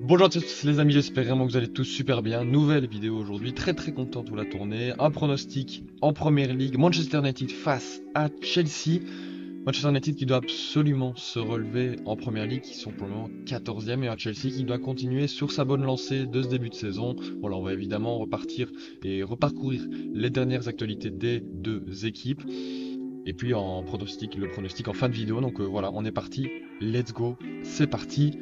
Bonjour à tous les amis, j'espère vraiment que vous allez tous super bien. Nouvelle vidéo aujourd'hui, très content de vous la tourner. Un pronostic en Première Ligue, Manchester United face à Chelsea. Manchester United qui doit absolument se relever en Première Ligue, qui sont pour le moment 14e, et à Chelsea qui doit continuer sur sa bonne lancée de ce début de saison. Voilà, on va évidemment repartir et reparcourir les dernières actualités des deux équipes. Et puis en pronostic, le pronostic en fin de vidéo. Donc voilà, on est parti, let's go, c'est parti.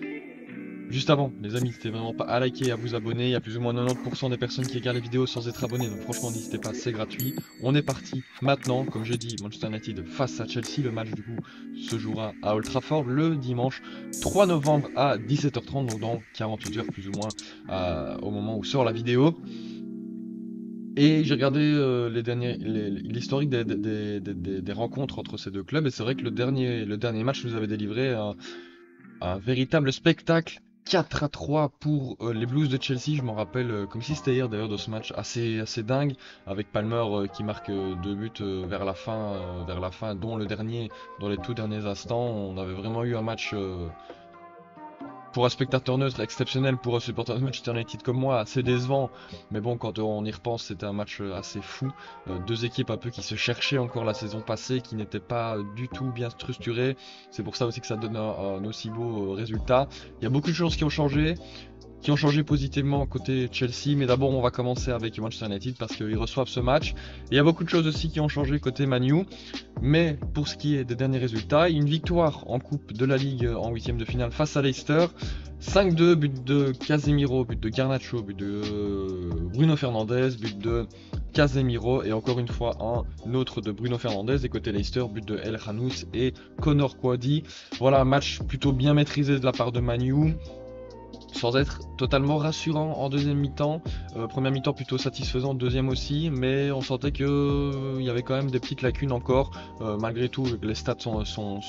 Juste avant, les amis, n'hésitez vraiment pas à liker et à vous abonner. Il y a plus ou moins 90% des personnes qui regardent les vidéos sans être abonnés. Donc franchement, n'hésitez pas, c'est gratuit. On est parti maintenant. Comme je dis, Manchester United face à Chelsea. Le match du coup se jouera à Old Trafford le dimanche 3 novembre à 17h30. Donc dans 48 heures plus ou moins au moment où sort la vidéo. Et j'ai regardé l'historique des rencontres entre ces deux clubs. Et c'est vrai que le dernier match nous avait délivré un véritable spectacle. 4-3 pour les Blues de Chelsea, je m'en rappelle comme si c'était hier d'ailleurs de ce match assez dingue, avec Palmer qui marque deux buts vers la fin, dont le dernier dans les tout derniers instants. On avait vraiment eu un match pour un spectateur neutre exceptionnel, pour un supporter de Manchester United comme moi, assez décevant. Mais bon, quand on y repense, c'était un match assez fou. Deux équipes un peu qui se cherchaient encore la saison passée, qui n'étaient pas du tout bien structurées. C'est pour ça aussi que ça donne un aussi beau résultat. Il y a beaucoup de choses qui ont changé positivement côté Chelsea, mais d'abord on va commencer avec Manchester United parce qu'ils reçoivent ce match. Et il y a beaucoup de choses aussi qui ont changé côté Manu, mais pour ce qui est des derniers résultats, une victoire en Coupe de la Ligue en huitième de finale face à Leicester, 5-2, but de Casemiro, but de Garnacho, but de Bruno Fernandes, but de Casemiro et encore une fois un autre de Bruno Fernandes, et côté Leicester, but de El Hanous et Connor Kwadi. Voilà, un match plutôt bien maîtrisé de la part de Manu, sans être totalement rassurant en deuxième mi-temps. Première mi-temps plutôt satisfaisant, deuxième aussi, mais on sentait que il y avait quand même des petites lacunes encore. Malgré tout, les stats sont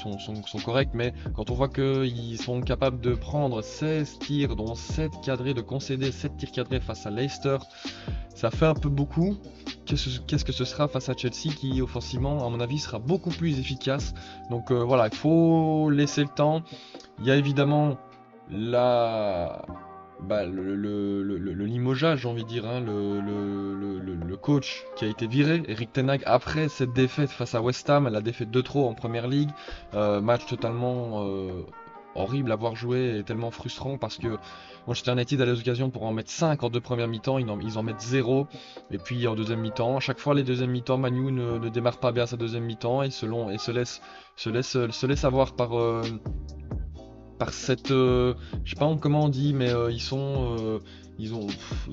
corrects, mais quand on voit qu'ils sont capables de prendre 16 tirs, dont 7 cadrés, de concéder 7 tirs cadrés face à Leicester, ça fait un peu beaucoup. Qu'est-ce que ce sera face à Chelsea qui, offensivement, à mon avis, sera beaucoup plus efficace. Donc voilà, il faut laisser le temps. Il y a évidemment la, le limogeage, j'ai envie de dire, hein, le coach qui a été viré, Eric Ten Hag, après cette défaite face à West Ham, la défaite de trop en Première Ligue, match totalement horrible à voir jouer et tellement frustrant parce que Manchester United a les occasions pour en mettre 5 en deux premières mi-temps, ils en mettent 0, et puis en deuxième mi-temps, à chaque fois les deuxièmes mi-temps, Manu ne démarre pas bien sa deuxième mi-temps et se laisse avoir par cette, je sais pas comment on dit, mais ils ont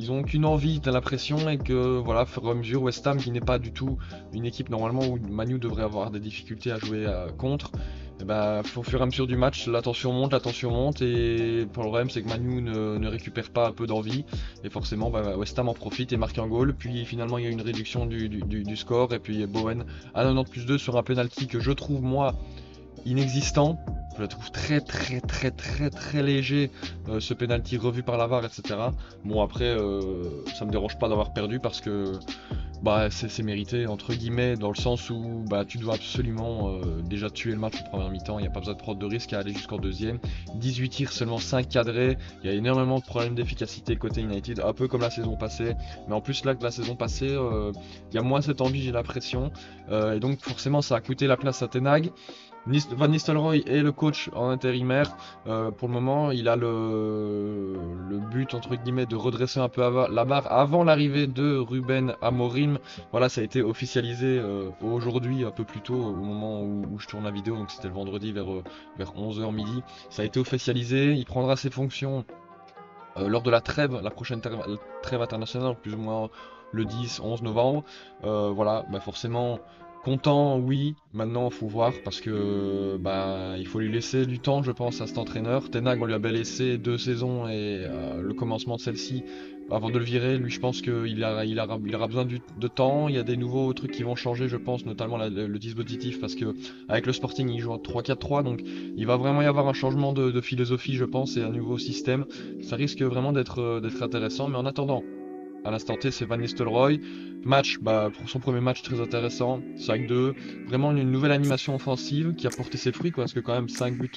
aucune envie, t'as l'impression, et que voilà, au fur et à mesure, West Ham, qui n'est pas du tout une équipe normalement où Manu devrait avoir des difficultés à jouer contre, et ben, au fur et à mesure du match, la tension monte, et le problème c'est que Manu ne récupère pas un peu d'envie, et forcément bah, West Ham en profite et marque un goal, puis finalement il y a une réduction du score, et puis Bowen à 90+2 sur un penalty que je trouve moi inexistant. Je la trouve très léger, ce penalty revu par la VAR, etc. Bon après, ça me dérange pas d'avoir perdu parce que bah c'est mérité entre guillemets, dans le sens où bah tu dois absolument déjà tuer le match en première mi-temps. Il n'y a pas besoin de prendre de risque à aller jusqu'en deuxième. 18 tirs, seulement 5 cadrés. Il y a énormément de problèmes d'efficacité côté United, un peu comme la saison passée. Mais en plus là que la saison passée, il y a moins cette envie, j'ai l'impression. Et donc forcément ça a coûté la place à Ten Hag. Van Nistelrooy est le coach en intérimaire. Pour le moment, il a le but entre guillemets de redresser un peu la barre avant l'arrivée de Ruben Amorim. Voilà, ça a été officialisé aujourd'hui, un peu plus tôt, au moment où je tourne la vidéo, donc c'était le vendredi vers 11h midi. Ça a été officialisé, il prendra ses fonctions lors de la prochaine trêve internationale, plus ou moins le 10-11 novembre. Voilà, bah forcément content, oui. Maintenant, il faut voir parce que bah il faut lui laisser du temps, je pense, à cet entraîneur. Ten Hag, on lui a bien laissé 2 saisons et le commencement de celle-ci avant de le virer. Lui, je pense qu'il aura besoin de temps. Il y a des nouveaux trucs qui vont changer, je pense, notamment le dispositif, parce que avec le Sporting, il joue en 3-4-3, donc il va vraiment y avoir un changement de philosophie, je pense, et un nouveau système. Ça risque vraiment d'être intéressant, mais en attendant, à l'instant T, c'est Van Nistelrooy. Match, pour son premier match très intéressant, 5-2. Vraiment une nouvelle animation offensive qui a porté ses fruits, quoi, parce que quand même 5 buts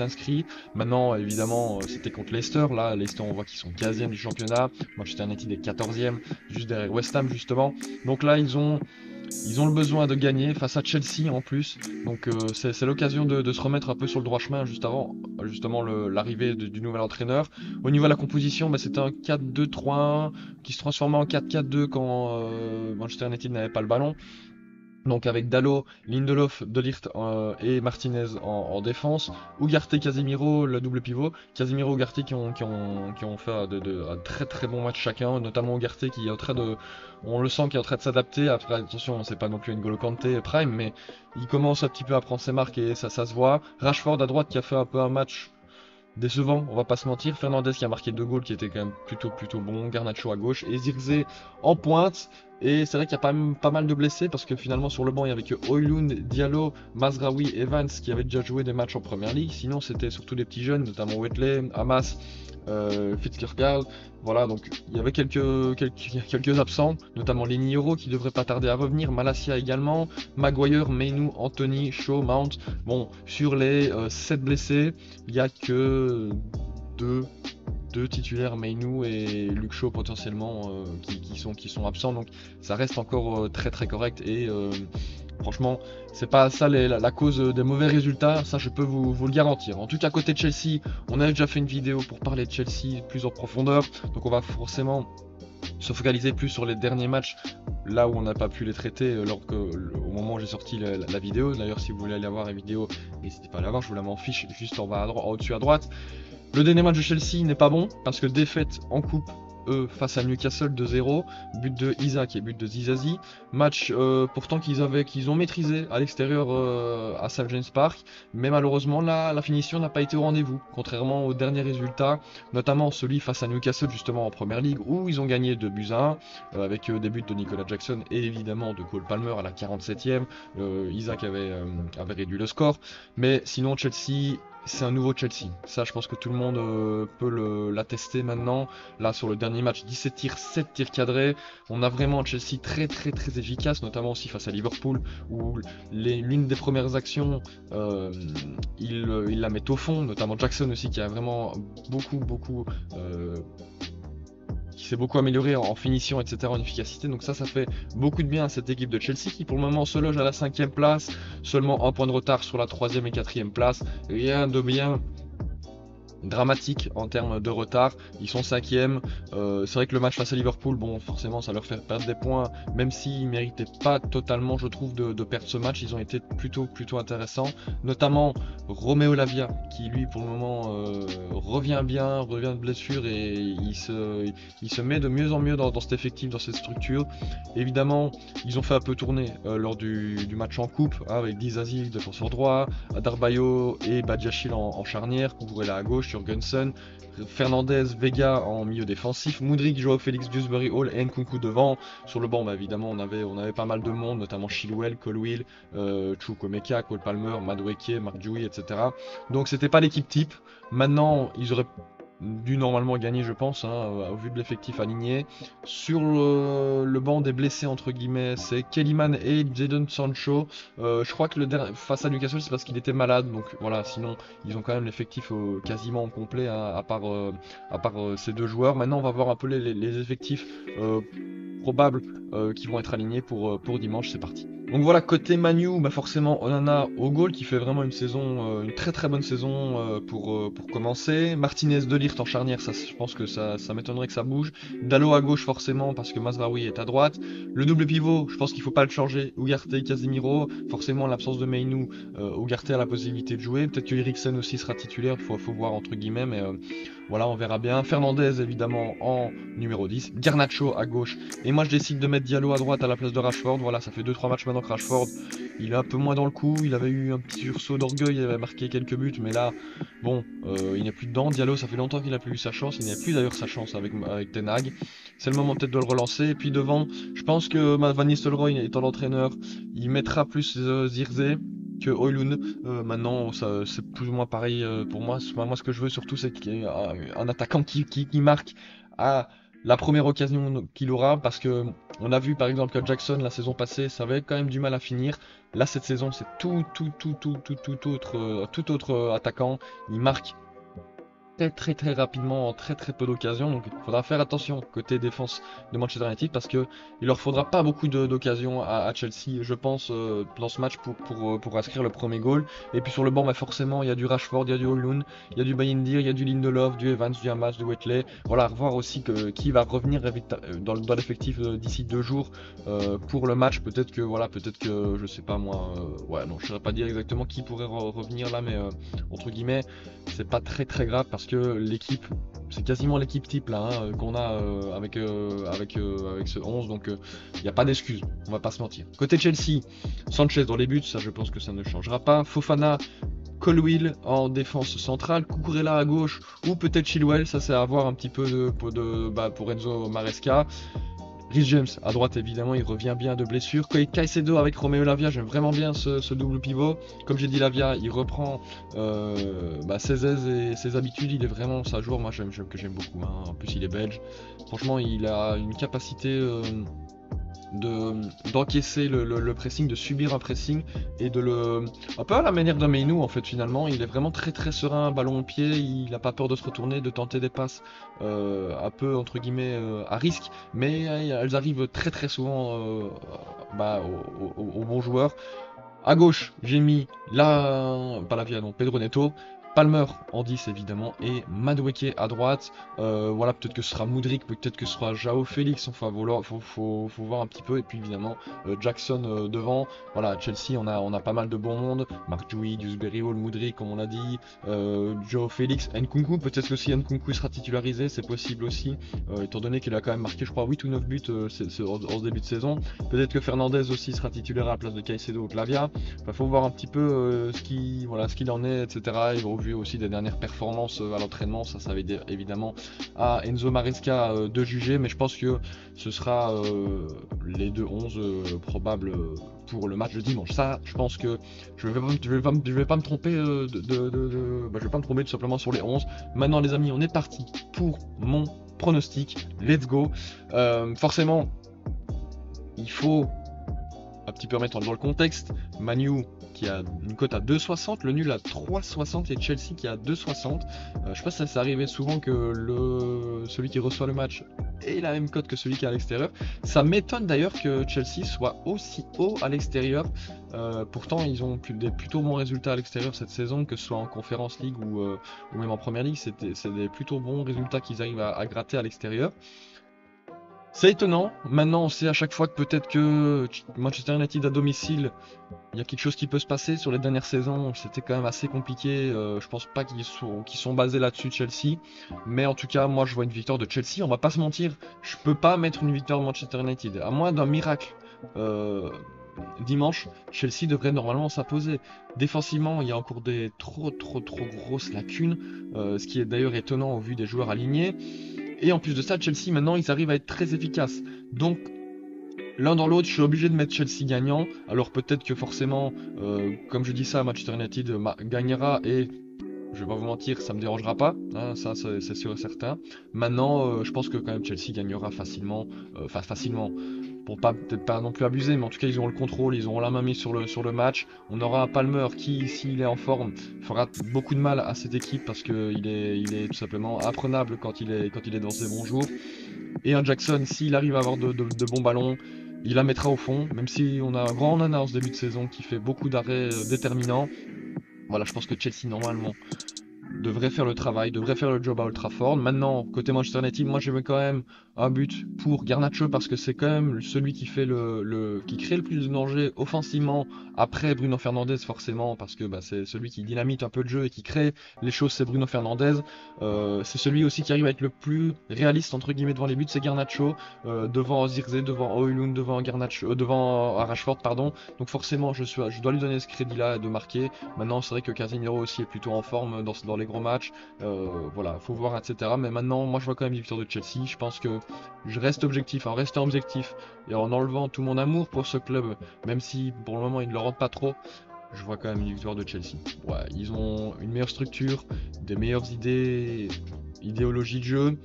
inscrits. Maintenant, évidemment, c'était contre Leicester. Là, Leicester, on voit qu'ils sont 15e du championnat. Manchester United est 14e, juste derrière West Ham, justement. Donc là, ils ont le besoin de gagner face à Chelsea en plus. Donc c'est l'occasion de se remettre un peu sur le droit chemin juste avant justement l'arrivée du nouvel entraîneur. Au niveau de la composition, c'était un 4-2-3-1 qui se transformait en 4-4-2 quand Manchester United n'avait pas le ballon. Donc avec Dalot, Lindelof, De Ligt et Martinez en défense. Ugarte, Casemiro, le double pivot. Casemiro, Ugarte qui ont fait un très très bon match chacun, notamment Ugarte qui est en train de... On le sent qui est en train de s'adapter. Après attention, c'est pas non plus N'Golo Kanté Prime, mais il commence un petit peu à prendre ses marques et ça se voit. Rashford à droite qui a fait un peu un match décevant, on va pas se mentir. Fernandez qui a marqué 2 goals qui était quand même plutôt bon. Garnacho à gauche et Zirkzee en pointe. Et c'est vrai qu'il y a pas mal de blessés parce que finalement sur le banc il y avait que Højlund, Diallo, Mazraoui, Evans qui avaient déjà joué des matchs en première ligue. Sinon c'était surtout des petits jeunes, notamment Wetley, Hamas, Fitzgerald. Voilà, donc il y avait quelques absents, notamment Lenny Yoro qui devrait pas tarder à revenir, Malacia également, Maguire, Mainoo, Anthony, Shaw, Mount. Bon, sur les 7 blessés, il n'y a que deux titulaires, Mainoo et Luke Shaw potentiellement qui sont absents, donc ça reste encore très très correct et franchement c'est pas ça la cause des mauvais résultats, ça je peux vous le garantir. En tout cas côté Chelsea, on avait déjà fait une vidéo pour parler de Chelsea plus en profondeur, donc on va forcément se focaliser plus sur les derniers matchs, là où on n'a pas pu les traiter au moment où j'ai sorti la vidéo. D'ailleurs si vous voulez aller voir la vidéo, n'hésitez pas à la voir, je vous la mets en fiche juste en bas au-dessus à droite. Le dernier match de Chelsea n'est pas bon parce que défaite en coupe face à Newcastle 2-0, but de Isaac et but de Zizazi. Match pourtant qu'ils ont maîtrisé à l'extérieur à St James Park, mais malheureusement la finition n'a pas été au rendez-vous, contrairement aux derniers résultats, notamment celui face à Newcastle justement en Première Ligue où ils ont gagné 2-1 avec des buts de Nicolas Jackson et évidemment de Cole Palmer à la 47e. Isaac avait réduit le score, mais sinon Chelsea... C'est un nouveau Chelsea, ça je pense que tout le monde peut l'attester maintenant. Là sur le dernier match, 17 tirs, 7 tirs cadrés. On a vraiment un Chelsea très très très efficace, notamment aussi face à Liverpool, où l'une des premières actions, il la met au fond, notamment Jackson aussi qui a vraiment qui s'est beaucoup amélioré en finition, etc., en efficacité. Donc ça fait beaucoup de bien à cette équipe de Chelsea qui pour le moment se loge à la 5e place, seulement un point de retard sur la 3e et 4e place. Rien de bien dramatique en termes de retard, ils sont 5e. C'est vrai que le match face à Liverpool, bon forcément ça leur fait perdre des points, même s'ils méritaient pas totalement je trouve de perdre ce match. Ils ont été plutôt intéressants, notamment Romeo Lavia qui lui pour le moment revient de blessure et il se met de mieux en mieux dans cet effectif, dans cette structure. Évidemment ils ont fait un peu tourner lors du match en coupe avec Dizazi défenseur droit, Darbayo et Badiachil en charnière, Cucurella à gauche, Jurgensen, Fernandez, Vega en milieu défensif, Mudryk, Joao Félix, Dewsbury Hall et Nkunku devant. Sur le banc, évidemment, on avait pas mal de monde, notamment Chilwell, Colwill, Chukwuemeka, Cole Palmer, Madueke, Mark Dewey, etc. Donc c'était pas l'équipe type. Maintenant, ils auraient dû normalement gagner, je pense, au vu de l'effectif aligné. Sur le banc des blessés, entre guillemets, c'est Kellyman et Jadon Sancho. Je crois que face à Newcastle, c'est parce qu'il était malade, donc voilà, sinon ils ont quand même l'effectif quasiment complet, à part ces deux joueurs. Maintenant, on va voir un peu les effectifs probables qui vont être alignés pour dimanche, c'est parti. Donc voilà, côté Manu, forcément Onana au goal qui fait vraiment une très très bonne saison pour commencer. Martinez, De Ligt en charnière, ça je pense que ça m'étonnerait que ça bouge. Dalot à gauche forcément parce que Mazraoui est à droite. Le double pivot, je pense qu'il faut pas le changer. Ugarte et Casemiro, forcément l'absence de Mainoo, Ugarte a la possibilité de jouer. Peut-être que Eriksen aussi sera titulaire, faut voir entre guillemets, mais voilà, on verra bien. Fernandez évidemment en numéro 10, Garnacho à gauche. Et moi je décide de mettre Diallo à droite à la place de Rashford. Voilà, ça fait 2-3 matchs maintenant que Rashford, il est un peu moins dans le coup. Il avait eu un petit sursaut d'orgueil, il avait marqué quelques buts, mais là, bon, il n'est plus dedans. Diallo, ça fait longtemps qu'il n'a plus eu sa chance. Il n'a plus d'ailleurs sa chance avec Ten Hag. C'est le moment peut-être de le relancer. Et puis devant, je pense que Van Nistelrooy étant l'entraîneur, il mettra plus Zirkzee que Højlund. Maintenant c'est plus ou moins pareil pour moi. Moi ce que je veux surtout c'est qu'il y ait un attaquant qui marque à la première occasion qu'il aura, parce que on a vu par exemple que Jackson la saison passée, ça avait quand même du mal à finir. Là cette saison, c'est tout autre attaquant. Il marque très rapidement en très peu d'occasions, donc il faudra faire attention côté défense de Manchester United parce que il leur faudra pas beaucoup d'occasions à Chelsea, je pense, dans ce match pour inscrire le premier goal. Et puis sur le banc, bah forcément, il y a du Rashford, il y a du Højlund, il y a du Bayindir, il y a du Lindelof, du Evans, du Hamas, du Wetley. Voilà, revoir aussi qui va revenir dans l'effectif d'ici 2 jours pour le match. Peut-être que voilà, peut-être que je sais pas moi, ouais non, je saurais pas dire exactement qui pourrait revenir là, mais entre guillemets c'est pas très grave parce que l'équipe, c'est quasiment l'équipe type là qu'on a avec ce 11, donc il n'y a pas d'excuse, on va pas se mentir. Côté Chelsea, Sanchez dans les buts, ça je pense que ça ne changera pas. Fofana, Colwill en défense centrale, Cucurella à gauche ou peut-être Chilwell, ça c'est à voir un petit peu pour Enzo Maresca. Rhys James à droite évidemment, il revient bien de blessure. Caicedo avec Romeo Lavia, j'aime vraiment bien ce double pivot. Comme j'ai dit, Lavia il reprend ses aises et ses habitudes, il est vraiment sa joueur, moi j'aime beaucoup. Hein. En plus il est belge. Franchement il a une capacité d'encaisser le pressing, de subir un pressing et un peu à la manière d'un Meinou en fait finalement, il est vraiment très serein, ballon au pied, il n'a pas peur de se retourner, de tenter des passes un peu entre guillemets à risque, mais elles arrivent très souvent aux bons joueurs. À gauche, j'ai mis pas la Via, non, Pedro Neto. Palmer en 10 évidemment et Madueke à droite. Voilà, peut-être que ce sera Mudryk, peut-être que ce sera Joao Félix. Enfin, voilà, faut voir un petit peu. Et puis évidemment Jackson devant. Voilà, Chelsea, on a pas mal de bon monde. Marc Dewey, Dewsbury Hall, Mudryk, comme on l'a dit. Joao Félix, Nkunku. Peut-être que si Nkunku sera titularisé, c'est possible aussi. Étant donné qu'il a quand même marqué, je crois, 8 ou 9 buts en ce début de saison. Peut-être que Fernandez aussi sera titulaire à la place de Caicedo ou Lavia. Il faut voir un petit peu ce qu'il en est, etc. Et au vu aussi des dernières performances à l'entraînement, ça va aider évidemment à Enzo Maresca de juger, mais je pense que ce sera les deux 11 probables pour le match de dimanche. Ça, je pense que je vais pas me tromper je vais pas me tromper tout simplement sur les 11. Maintenant les amis, on est parti pour mon pronostic. Let's go. Forcément, il faut un petit peu remettre dans le contexte. Manu qui a une cote à 2,60, le nul à 3,60 et Chelsea qui a 2,60. Je sais pas si ça s'est arrivé souvent que celui qui reçoit le match ait la même cote que celui qui est à l'extérieur. Ça m'étonne d'ailleurs que Chelsea soit aussi haut à l'extérieur. Pourtant ils ont des plutôt bons résultats à l'extérieur cette saison, que ce soit en Conference League ou même en Première League. C'est des plutôt bons résultats qu'ils arrivent à gratter à l'extérieur. C'est étonnant, maintenant on sait à chaque fois que peut-être que Manchester United à domicile, il y a quelque chose qui peut se passer. Sur les dernières saisons, c'était quand même assez compliqué, je pense pas qu'ils sont basés là-dessus Chelsea, mais en tout cas moi je vois une victoire de Chelsea, on va pas se mentir, je peux pas mettre une victoire de Manchester United, à moins d'un miracle. Dimanche, Chelsea devrait normalement s'imposer. Défensivement, il y a encore des trop grosses lacunes, ce qui est d'ailleurs étonnant au vu des joueurs alignés. Et en plus de ça, Chelsea, maintenant, ils arrivent à être très efficaces. Donc, l'un dans l'autre, je suis obligé de mettre Chelsea gagnant. Alors peut-être que forcément, comme je dis ça, Manchester United gagnera et je vais pas vous mentir, ça me dérangera pas, hein, ça c'est sûr et certain. Maintenant, je pense que quand même Chelsea gagnera facilement, facilement, pour peut-être pas non plus abuser, mais en tout cas ils auront le contrôle, ils auront la main mise sur le match. On aura un Palmer qui, s'il est en forme, fera beaucoup de mal à cette équipe parce qu'il est tout simplement imprenable quand il est dans ses bons jours. Et un Jackson, s'il arrive à avoir de bons ballons, il la mettra au fond, même si on a un grand Onana en ce début de saison qui fait beaucoup d'arrêts déterminants. Voilà, je pense que Chelsea, normalement, devrait faire le travail, devrait faire le job à Old Trafford. Maintenant, côté Manchester United, moi, je mets quand même un but pour Garnacho parce que c'est quand même celui qui fait qui crée le plus de danger offensivement après Bruno Fernandes forcément, parce que c'est celui qui dynamite un peu le jeu et qui crée les choses, c'est Bruno Fernandes. C'est celui aussi qui arrive à être le plus réaliste entre guillemets devant les buts, c'est Garnacho, devant Zirkzee, devant Højlund, devant Garnacho, devant Rashford pardon. Donc forcément je dois lui donner ce crédit là de marquer. Maintenant c'est vrai que Casemiro aussi est plutôt en forme dans les gros matchs. Voilà, faut voir etc. Mais maintenant moi je vois quand même une victoire de Chelsea. Je pense que je reste objectif, en restant objectif et en enlevant tout mon amour pour ce club, même si pour le moment il ne le rentre pas trop, je vois quand même une victoire de Chelsea. Ouais, ils ont une meilleure structure, des meilleures idées, idéologie de jeu.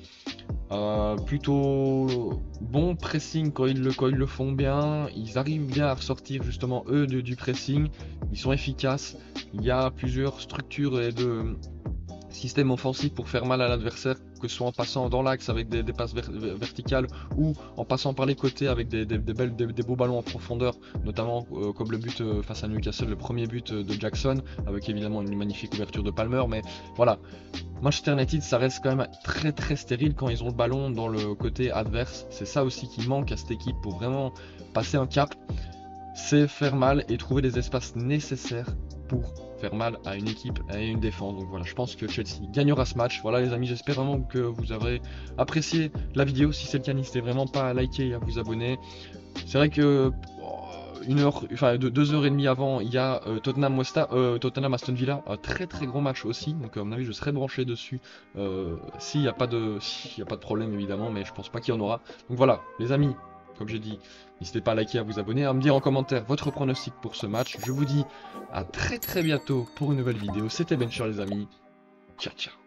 Plutôt bon pressing quand ils le font bien, ils arrivent bien à ressortir justement eux du pressing, ils sont efficaces, il y a plusieurs structures et de systèmes offensifs pour faire mal à l'adversaire, que ce soit en passant dans l'axe avec des passes verticales ou en passant par les côtés avec des beaux ballons en profondeur, notamment comme le but face à Newcastle, le premier but de Jackson, avec évidemment une magnifique ouverture de Palmer, mais voilà. Manchester United, ça reste quand même très stérile quand ils ont le ballon dans le côté adverse. C'est ça aussi qui manque à cette équipe pour vraiment passer un cap. C'est faire mal et trouver les espaces nécessaires pour faire mal à une équipe et une défense. Donc voilà, je pense que Chelsea gagnera ce match. Voilà les amis, j'espère vraiment que vous aurez apprécié la vidéo. Si c'est le cas, n'hésitez vraiment pas à liker et à vous abonner. C'est vrai que enfin 2 heures et demie avant, il y a Tottenham Aston Villa, un très gros match aussi. Donc à mon avis, je serai branché dessus s'il n'y a pas de problème évidemment, mais je pense pas qu'il y en aura. Donc voilà, les amis, comme j'ai dit, n'hésitez pas à liker, à vous abonner, à me dire en commentaire votre pronostic pour ce match. Je vous dis à très bientôt pour une nouvelle vidéo. C'était Bencher les amis. Ciao ciao.